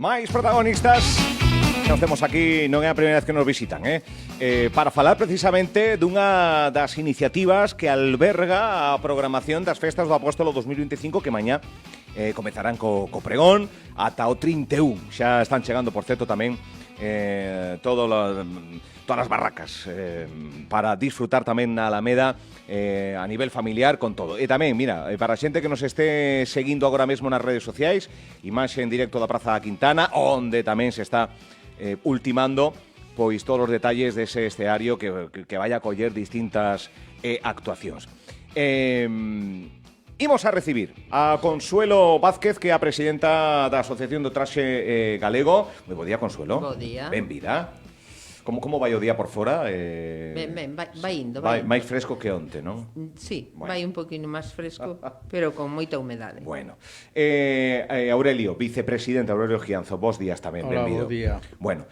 máis protagonistas que nos temos aquí, non é a primeira vez que nos visitan, para falar precisamente dunha das iniciativas que alberga a programación das Festas do Apóstolo 2025 que mañá comezarán co pregón ata o 31. Xa están chegando, por certo, tamén todas as barracas para disfrutar tamén na Alameda a nivel familiar con todo. E tamén, mira, para a xente que nos este seguindo agora mesmo nas redes sociais, imaxe en directo da Praza da Quintana, onde tamén se está ultimando pois todos os detalles dese escenario que vai a coller distintas actuacións. Imos a recibir a Consuelo Vázquez, que é a presidenta da Asociación do Traxe Galego. Moi bo día, Consuelo. Bo día. Benvida. Como vai o día por fora? Ben, vai indo. Máis fresco que onte, non? Sí, bueno. vai un poquinho máis fresco, pero con moita humedade. Bueno. Aurelio, vicepresidente Aurelio Gianzo, bos días tamén, Hola, benvido. bo día. Bueno,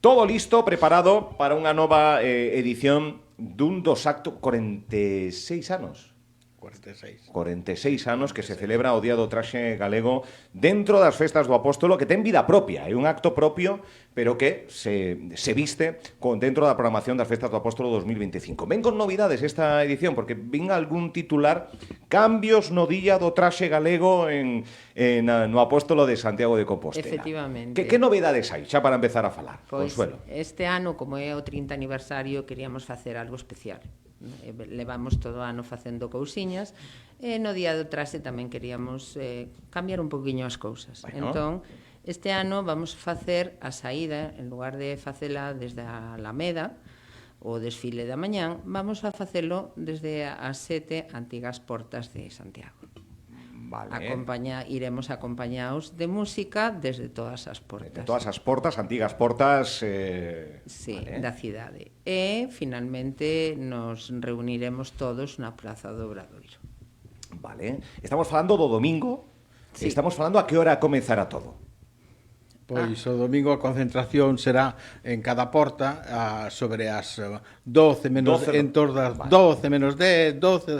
todo listo, preparado para unha nova edición dun dos actos 46 anos. 46 anos que se celebra o Día do Traxe Galego dentro das Festas do Apóstolo, que ten vida propia, é un acto propio, pero que se viste dentro da programación das Festas do Apóstolo 2025. Ven con novidades esta edición, porque vin algún titular: cambios no Día do Traxe Galego no Apóstolo de Santiago de Compostela. Efectivamente. Que novedades hai, xa para empezar a falar, Pois, Consuelo? este ano, como é o 30 aniversario, queríamos facer algo especial. Levamos todo o ano facendo cousiñas e no Día do Traxe tamén queríamos cambiar un poquinho as cousas. Bueno. Entón, este ano vamos facer a saída, en lugar de facela desde a Alameda, o desfile da mañán, vamos a facelo desde as 7 antigas portas de Santiago. Vale. Iremos acompañados de música desde todas as portas. De todas as portas, antigas portas... Sí, vale. da cidade. E, finalmente, nos reuniremos todos na Praza do Obradoiro. Vale. Estamos falando do domingo. Sí. Estamos falando a que hora comezará todo. Pois o domingo a concentración será en cada porta sobre as 12 menos 12, en torno das 12 menos 10, 12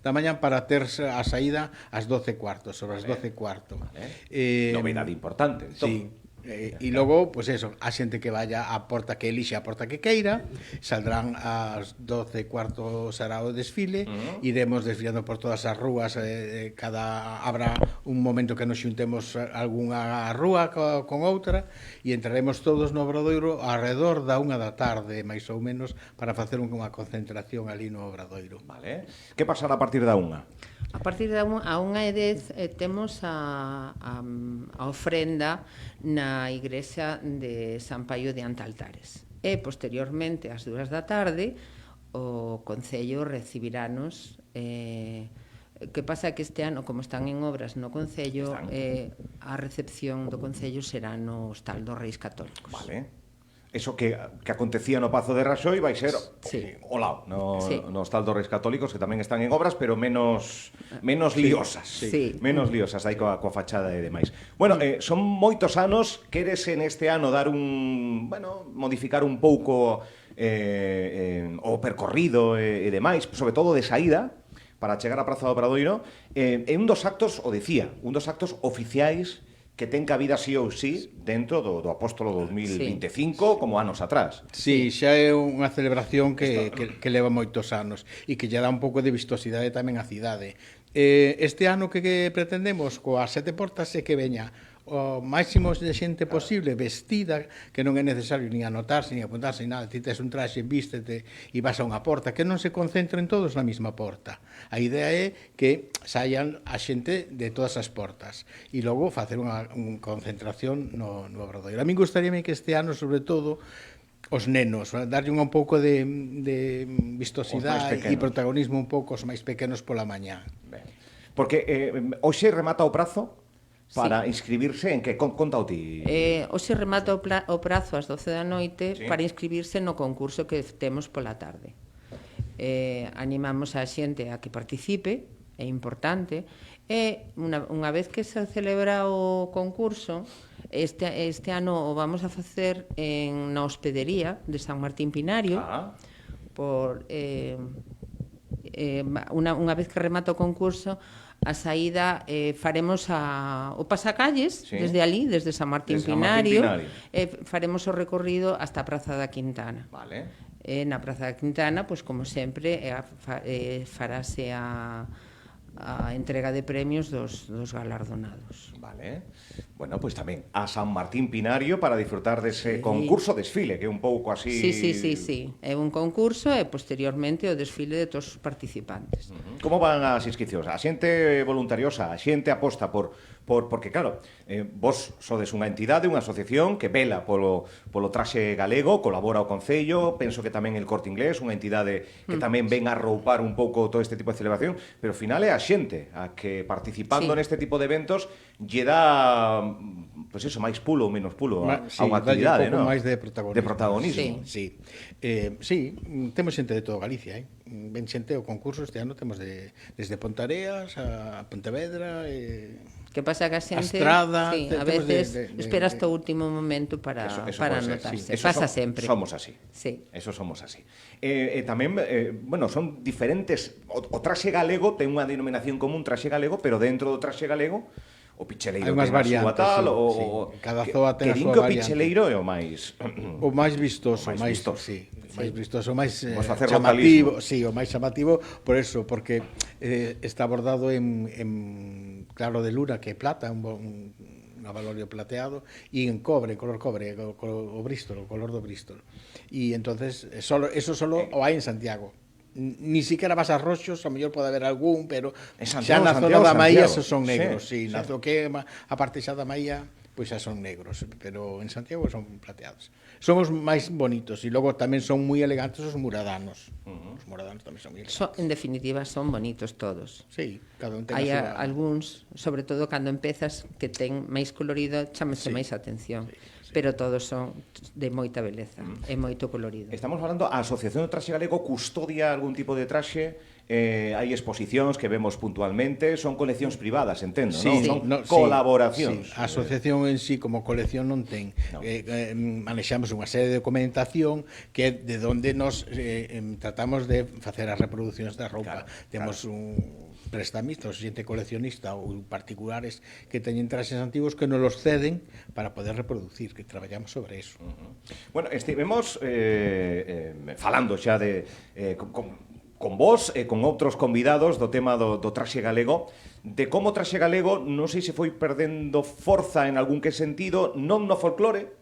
da mañán para ter a saída ás 12 cuartos, sobre as 12 cuartos. Vale. Novidade importante. Entón. Sí. E logo, pois eso, a xente que vaya á porta que elixe a porta que queira, saldrán ás 12 cuartos será o desfile, iremos desfilando por todas as rúas, habrá un momento que nos xuntemos algunha rúa con outra e entraremos todos no Obradoiro alrededor da 1 da tarde, máis ou menos, para facer unha concentración ali no Obradoiro. Vale. Que pasará a partir da 1? A partir da 1:10 temos a ofrenda na igrexa de San Paio de Antaltares. E, posteriormente, ás 2 da tarde, o Concello recibiranos. Que pasa que este ano, como están en obras no Concello, a recepción do Concello será no Hostal dos Reis Católicos. Vale. Eso que acontecía no Pazo de Raxoi vai ser ao lado, no Hostal dos Reis Católicos, que tamén están en obras, pero menos liosas. Sí. Menos liosas, aí coa fachada e demais. Bueno, son moitos anos, quérese neste ano dar modificar un pouco o percorrido e demais, sobre todo de saída, para chegar á Praza do Obradoiro, un dos actos oficiais que ten cabida sí ou sí dentro do Apóstolo 2025, como anos atrás. Sí, xa é unha celebración que leva moitos anos e que lle dá un pouco de vistosidade tamén á cidade. Este ano que pretendemos coas 7 portas é que veña o máximo de xente posible vestida, que non é necesario nin anotarse, nin apuntarse, nin nada. Ti tes un traxe, vístete e vas a unha porta, que non se concentren todos na mesma porta. A idea é que saian a xente de todas as portas e logo facer unha concentración no Obradoiro. A mí gustaríame que este ano, sobre todo, os nenos, darlle un pouco de vistosidade e protagonismo un pouco aos máis pequenos pola mañá. Porque hoxe remata o prazo para inscribirse en que conta o ti? Hoxe remata o prazo ás 12 da noite para inscribirse no concurso que temos pola tarde. Animamos a xente a que participe, é importante, e unha vez que se celebra o concurso, este ano o vamos a facer na hospedería de San Martín Pinario, unha vez que remata o concurso, a saída faremos o pasacalles, Sí. desde ali, desde San Martín Desde San Martín Pinario, Pinario. faremos o recorrido hasta a Praza da Quintana. Vale. Na Praza da Quintana, pois como sempre, farase a entrega de premios dos galardonados. Vale. Bueno, pois tamén a San Martín Pinario para disfrutar dese Sí. concurso desfile, que é un pouco así... Sí. É un concurso e posteriormente o desfile de todos os participantes. Como van as inscripcións? A xente voluntariosa, a xente aposta porque claro, vos sodes unha entidade, unha asociación que vela polo traxe galego, colabora o Concello, penso que tamén el Corte Inglés, unha entidade que tamén ven a roupar un pouco todo este tipo de celebración, pero ao final é a xente a que participando neste tipo de eventos lle dá, pois eso, máis pulo ou menos pulo a unha actividade, un pouco non? máis de protagonismo. De protagonismo. Sí. Temos xente de toda Galicia, ven xente o concurso este ano temos desde Pontareas a Pontevedra, Que pasa que a xente, Estrada, a veces espera hasta o último momento para Eso para pode ser, anotarse. Eso Pasa sempre. Somos así. Sí. Eso somos así. Tamén, bueno, son diferentes. O traxe galego ten unha denominación común, traxe galego, pero dentro do traxe galego o picheleiro hai unhas ten a súa variantes, tal, sí. Cada zoa ten a que din súa que o variante. picheleiro é o máis... O máis vistoso, O máis vistoso. máis vistoso, o máis Vamos a hacer chamativo, localismo. sí, o máis chamativo por eso, porque está bordado en claro de luna, que é plata, un avalorio plateado, e en cobre, color cobre, o Bristol, o color do Bristol. E entonces eso solo o hai en Santiago. Ni siquiera vas a Roxos, a mellor pode haber algún, pero En xa Santiago, na zona Santiago, da Maía Santiago. son negros, Sí, na zona que a parte xa da Maía pois xa son negros, pero en Santiago son plateados. Son os máis bonitos e logo tamén son moi elegantes os muradanos. Os muradanos tamén son moi elegantes. En definitiva, son bonitos todos. Sí, cada un ten Hai a súa... algúns, sobre todo cando empezas, que ten máis colorido, chámase máis atención. Pero todos son de moita beleza, e moito colorido. Estamos falando, a Asociación do Traxe Galego custodia algún tipo de traxe, hai exposicións que vemos puntualmente, son coleccións privadas, entendo, non? Son colaboracións. Sí. A asociación en sí como colección non ten. No. Manexamos unha serie de documentación que é de onde nos tratamos de facer as reproduccións da roupa. Temos un prestamistas, xente coleccionista ou particulares que teñen traxes antigos que nos los ceden para poder reproducir, que traballamos sobre eso. Bueno, estivemos falando xa de con vos e con outros convidados do tema do traxe galego, de como o traxe galego non sei se foi perdendo forza en algún que sentido, non no folclore,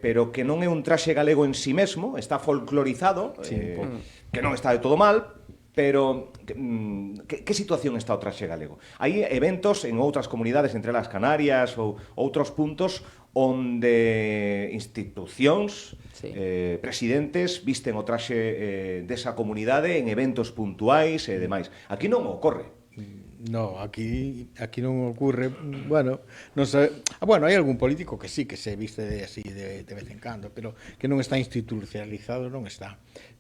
pero que non é un traxe galego en sí mesmo, está folclorizado, que non está de todo mal, pero que situación está o traxe galego? Hai eventos en outras comunidades, entre las Canarias ou outros puntos, onde institucións, presidentes visten o traxe desa comunidade en eventos puntuais e demais. Aquí non ocorre. No, aquí non ocurre, bueno, non sabe, bueno, hai algún político que sí que se viste así de vez en cando, pero que non está institucionalizado, non está.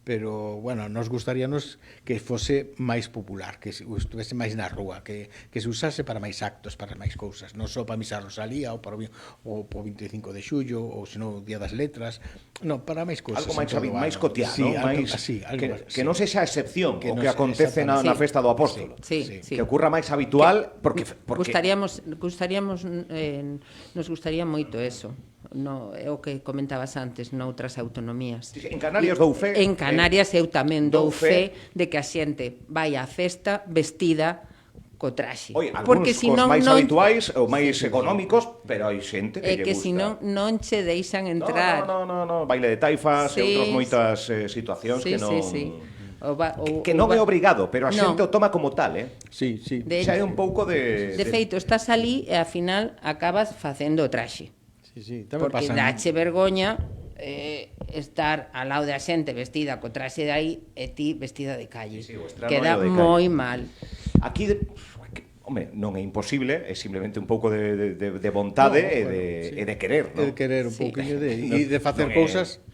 Pero, bueno, nos gustaríanos que fose máis popular, que estuvese máis na rúa, que se usase para máis actos, para máis cousas, non só para misa Rosalía ou para o 25 de xullo ou senón o Día das Letras, non, para máis cousas. Algo máis cotiá, sí, non? Que non sexa excepción o que acontece na festa do Apóstolo. Sí. Que ocurra máis habitual porque nos gustaría moito eso. No, é o que comentabas antes, noutras autonomías. En Canarias dou fe. En Canarias eu tamén dou fe de que a xente vai á festa vestida co traxe. Oi, porque algúns senón máis non habituais ou máis económicos, pero hai xente que lle gusta. que senón non che deixan entrar. No, baile de taifas e outras moitas situacións que non... Que non é obrigado, pero a xente o toma como tal, Sí. Xa é un pouco de... De feito, estás ali e ao final acabas facendo o traxe. Sí, porque dache vergoña estar ao lado da xente vestida co traxe de aí e ti vestida de calle. Queda moi mal. Aquí, home, non é imposible, é simplemente un pouco de vontade e de querer, non? De querer un pouquinho e de facer cousas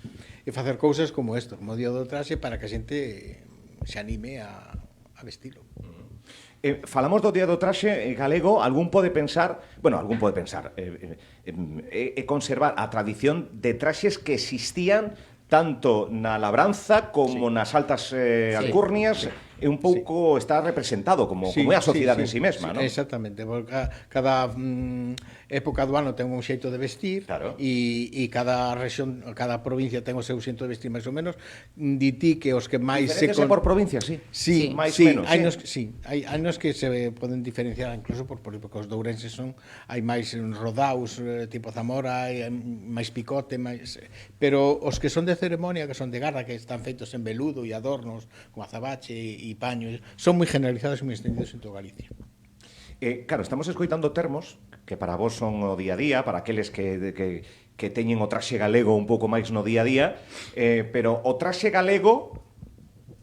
e facer cousas como isto, como o Día do Traxe, para que a xente se anime a vestilo. Falamos do Día do Traxe galego, algún pode pensar, conservar a tradición de traxes que existían tanto na labranza como nas altas alcurnias un pouco está representado como é a sociedade en sí mesma, non? Exactamente, porque cada época do ano ten un xeito de vestir, Claro. e cada rexión, cada provincia ten o seu xeito de vestir máis ou menos. Di ti que os que máis Diferenciase por provincia, sí. Sí, máis sí, menos, hai sí. nos, sí, hai nos que se poden diferenciar incluso porque os de Ourense hai máis rodaus, tipo Zamora, hai máis picote, pero os que son de ceremonia, que son de garra, que están feitos en veludo e adornos, con azabache e paño, son moi generalizados e moi extendidos en toda Galicia. Claro, estamos escoitando termos que para vos son o día a día, para aqueles que teñen o traxe galego un pouco máis no día a día, pero o traxe galego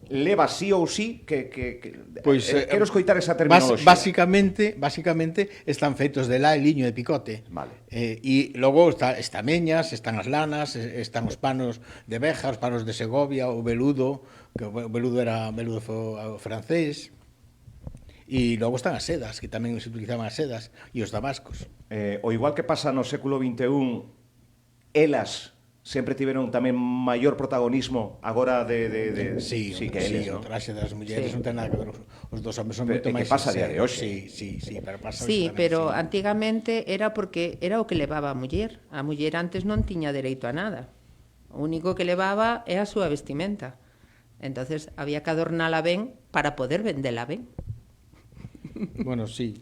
leva sí ou sí quero escoitar esa terminoloxía. Básicamente están feitos de lá e liño de picote. Vale. E logo está meñas, están as lanas, están os panos de Beja, os panos de Segovia, o veludo, que o veludo era veludo francés. E logo están as sedas, que tamén se utilizaban as sedas, e os damascos. O igual que pasa no século XXI, elas sempre tiveron tamén maior protagonismo agora Sí, que sí, eles, o non? traxe das mulleres non ten nada que ver, os dos homes son Pero moito é que máis pasa a día de hoxe. Sí, pero pasa Sí, hoxe tamén, pero sí. antigamente era porque era o que levaba a muller. A muller antes non tiña dereito a nada. O único que levaba é a súa vestimenta. Entonces había que adornala ben para poder vendela ben. Bueno, sí.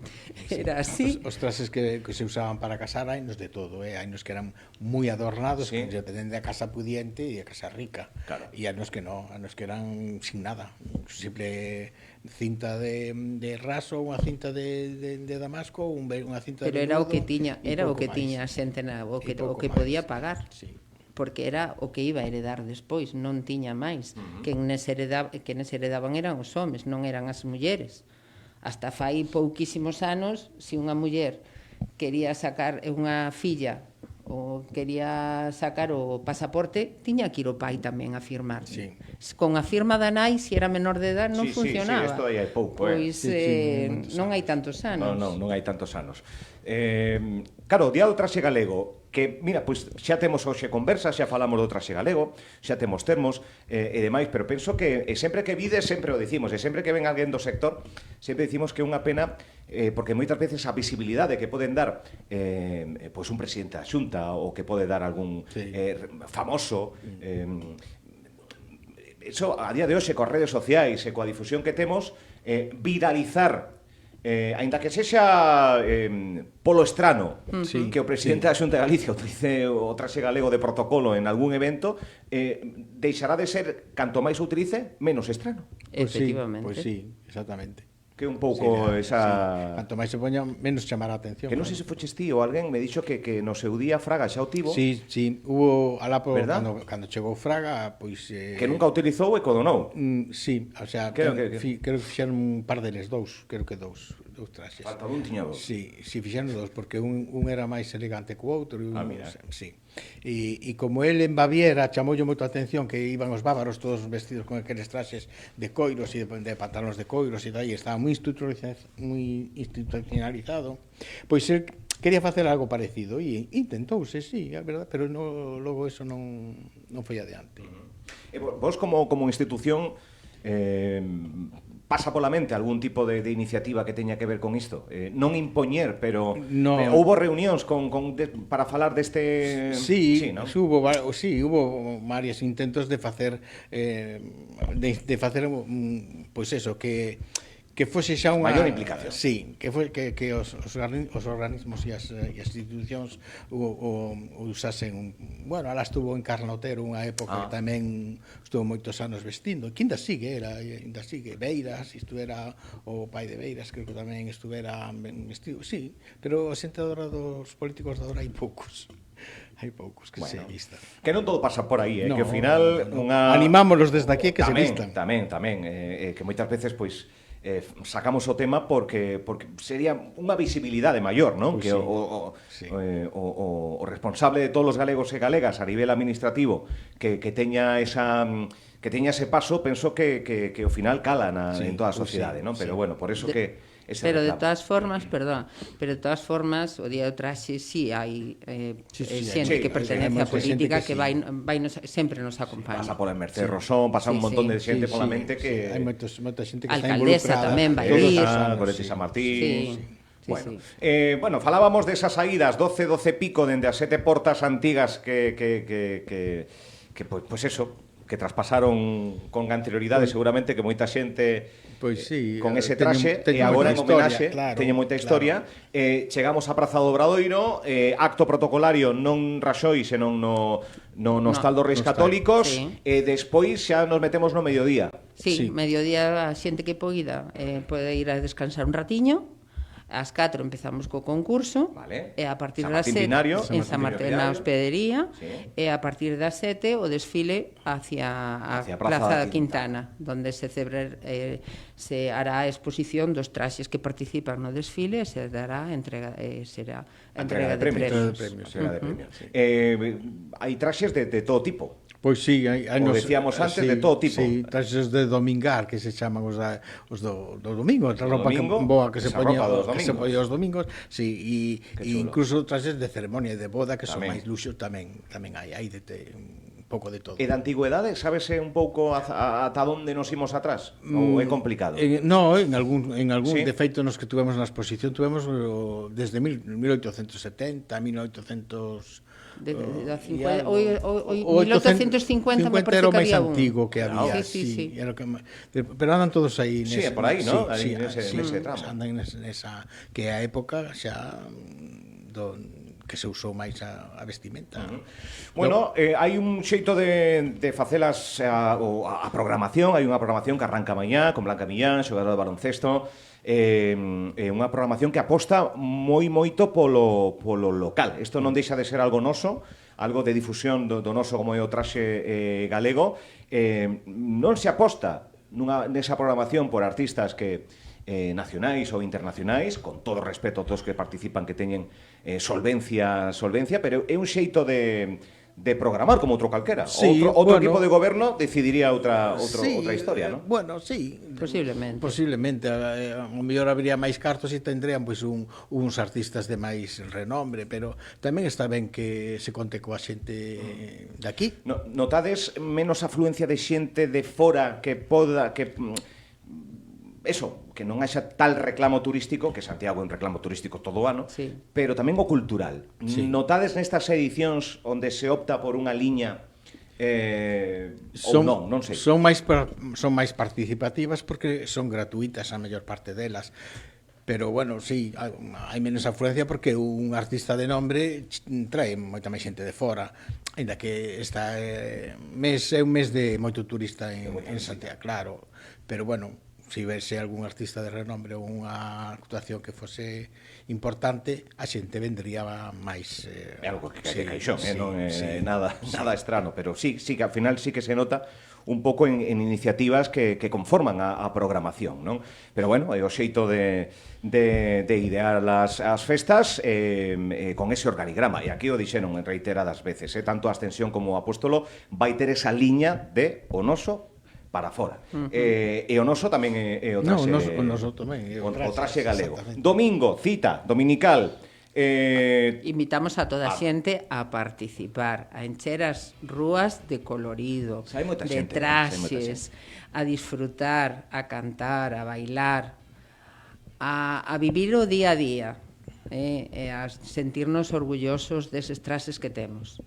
Era así. Os traxes que se usaban para casar hai nos de todo, hai nos que eran moi adornados, Sí. que dependen da casa pudiente e da casa rica. Claro. E hai nos que non, hai nos que eran sin nada. Simple cinta de raso, unha cinta de damasco, unha cinta Pero de era o veludo, que tiña, e era o pouco que máis. tiña a xente o E pouco que máis. podía pagar. Sí. Porque era o que iba a heredar despois, non tiña máis. Quen nes heredaban eran os homes, non eran as mulleres. Hasta fai pouquísimos anos, se unha muller quería sacar unha filla ou quería sacar o pasaporte, tiña que ir o pai tamén a firmar. Sí. Con a firma da nai, se era menor de edad, non Sí, funcionaba. sí, isto aí hai pouco, Pois non hai tantos anos. Non hai tantos anos. Claro, o Día do Traxe Galego, que, mira, pois xa temos hoxe conversa, xa falamos do traxe galego, xa temos termos e demais, pero penso que sempre que vides, sempre o dicimos, e sempre que ven alguén do sector, sempre dicimos que é unha pena, porque moitas veces a visibilidade que poden dar pois un presidente da Xunta ou que pode dar algún famoso, eso a día de hoxe coas redes sociais e coa difusión que temos, viralizar aínda que sexa polo estrano Sí, que o presidente da Xunta de Galicia utilice o traxe galego de protocolo en algún evento, deixará de ser, canto máis o utilice, menos estrano. Efectivamente. Pois sí, exactamente. Que un pouco Sí, esa... Canto máis se poña, menos chamará a atención. Que non sei se foches ti ou alguén me dixo que no seu día Fraga xa o tivo, Sí, hubo alá ¿Verdad? cando chegou Fraga, pois que nunca utilizou e que o donou. sí, o sea, Creo creo que fixeron un par deles, dous traxes. Falta dun tiña dous. Sí, fixeron dous, porque un era máis elegante que o outro. Mira. Sí. E como el en Baviera chamoulle moito a atención que iban os bávaros todos vestidos con aqueles traxes de coiros e de pantalóns de coiros e tal, e estaba moi institucionalizado, pois el quería facer algo parecido e intentouse, sí, é verdad, pero logo eso non foi adiante. E vos como institución pasa pola mente algún tipo de iniciativa que teña que ver con isto? Non impoñer, pero No. houbo reunións para falar deste... Sí, ¿no? hubo varios intentos de facer pois eso, que fose xa unha Maior implicación. Sí, que os organismos e as institucións o usasen bueno, alá estuvo en Carnotero unha época que tamén estuvo moitos anos vestindo, que ainda sigue Beiras, estuvera o pai de Beiras, creo que tamén estuvera vestido, sí, pero a xente agora dos políticos de agora hai poucos que se vistan. Que non todo pasa por aí, que ao final unha... Animámonos desde aquí que tamén, se vistan. Tamén, que moitas veces, pois, sacamos o tema porque sería unha visibilidade maior, non? Pois Que sí. o responsable de todos os galegos e galegas a nivel administrativo que teña ese paso, penso que ao final cala en toda a sociedade, non? Pero bueno, por eso que Pero de reclamo. todas formas, perdón, pero de todas formas, o día do traxe sí hai xente que pertenece á política que vai sempre nos acompaña. Pasa por a Mercedes Rosón, pasa un montón de xente pola mente que... Hai moita xente que está Alcaldesa involucrada. tamén vai Todos ir. os anos, Gorete San Martín... Sí. Bueno, sí. bueno, falábamos desas saídas 12 pico dende as 7 portas antigas que pues eso, que traspasaron con anterioridade, seguramente que moita xente Pois sí, con ese traxe e agora en homenaxe teñe moita historia. Chegamos á Praza do Obradoiro, acto protocolario non Raxoi, senón no Hostal dos Reis Católicos, sí. e despois xa nos metemos no mediodía. Sí, mediodía a xente que poida pode ir a descansar un ratiño. Ás 4 empezamos co concurso, Vale. E a partir San das Martín 7 Binario, en San Martín na hospedería, sí. E a partir das 7 o desfile hacia a Plaza da Quintana, donde se hará a exposición dos traxes que participan no desfile e se dará será a entrega de premios. Hai traxes de todo tipo. Pois sí, hai Como decíamos antes, de todo tipo. Sí, traxes de domingar, que se chaman os do domingo, a roupa boa que se poña os domingos, sí, e incluso traxes de ceremonia de boda que son máis luxo tamén hai de un pouco de todo. E da antigüedade, sábese un pouco ata onde nos imos atrás? Ou é complicado? No, en algún ¿Sí? de feito nos que tuvemos na exposición tuvemos desde 1870 a 1800 1850 me parece era o que máis había un. antigo que había, Sí. Era o que, pero andan todos aí Sí, por aí, ¿no? Nese tramo. Andan nesa que é a época xa que se usou máis a vestimenta. Bueno, hai un xeito de facelas a programación, hai unha programación que arranca mañá con Blanca Millán, xogadora de baloncesto, unha programación que aposta moito polo local. Isto non deixa de ser algo noso, algo de difusión do noso como é o traxe galego. Non se aposta nesa programación por artistas que nacionais ou internacionais, con todo respeto a todos que participan que teñen solvencia, pero é un xeito de programar como outro calquera. Sí, outro tipo de goberno decidiría outra historia, ¿no? Bueno, sí. Posiblemente. O mellor habría máis cartos e tendrían pois uns artistas de máis renombre, pero tamén está ben que se conte coa xente de aquí. Notades menos afluencia de xente de fora que poda... que non haxa tal reclamo turístico, que Santiago é un reclamo turístico todo o ano, sí. Pero tamén o cultural. Sí. Notades nestas edicións onde se opta por unha liña ou non sei. Son máis participativas porque son gratuitas a mellor parte delas. Pero, bueno, sí, hai menos afluencia porque un artista de nombre trae moita máis xente de fora, ainda que esta mes é un mes de moito turista en Santiago, claro. Pero, bueno, se vese algún artista de renombre ou unha actuación que fose importante, a xente vendría máis. É algo que caixón, non é nada estrano, pero sí que ao final sí que se nota un pouco en iniciativas que conforman a programación, non? Pero bueno, é o xeito de idear as festas con ese organigrama, e aquí o dixeron en reiteradas veces, tanto a Ascensión como o Apóstolo vai ter esa liña de o noso para fora. E o noso tamén é o traxe... O noso tamén é o traxe galego. Domingo, cita dominical. Invitamos a toda a xente a participar, a encher as rúas de colorido, de traxes, a disfrutar, a cantar, a bailar, a vivir o día a día, e a sentirnos orgullosos deses traxes que temos.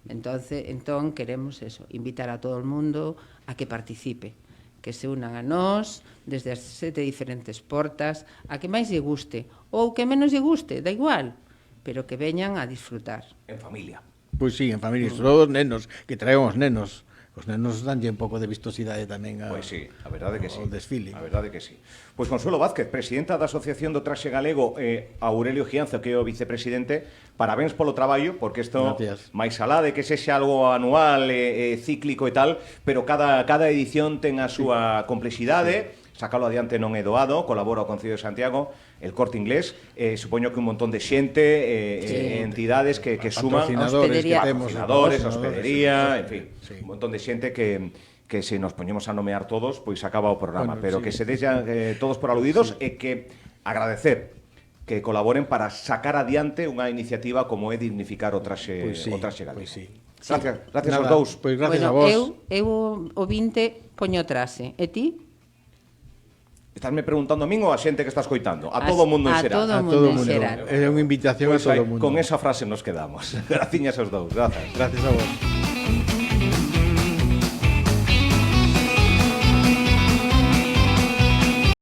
Entón queremos eso, invitar a todo o mundo a que participe, que se unan a nós desde as 7 diferentes portas, a que máis lle guste ou que menos lle guste, da igual, pero que veñan a disfrutar. En familia. Pois sí, en familia, todos os nenos, que traemos nenos. Os nenos danlle un pouco de vistosidade tamén Pois sí, a verdade que sí. Ao desfile. A verdade que sí. Pois Consuelo Vázquez, presidenta da Asociación do Traxe Galego, Aurelio Gianzo, que é o vicepresidente, parabéns polo traballo, porque isto, máis alá de que sexa algo anual, cíclico e tal, pero cada edición ten a súa complexidade, sacalo adiante non é doado, colabora o Concello de Santiago, el Corte Inglés, supoño que un montón de xente, entidades que suman, patrocinadores, hospedería, en fin, un montón de xente que se nos poñemos a nomear todos, pois acaba o programa, pero que se deixan todos por aludidos e que agradecer que colaboren para sacar adiante unha iniciativa como é dignificar o traxe, Pois sí, o traxe galego. pois sí. Gracias aos Nada, dous. Pois gracias a Bueno, vos. eu o 20 poño traxe. E ti? Estásme preguntando a min ou a xente que está escoitando? A todo o mundo en A xeral. todo A o todo o mundo en mundo. xeral. É unha invitación Pois a todo aí, o mundo. con esa frase nos quedamos. Graciñas aos dous. Grazas. Gracias a vos.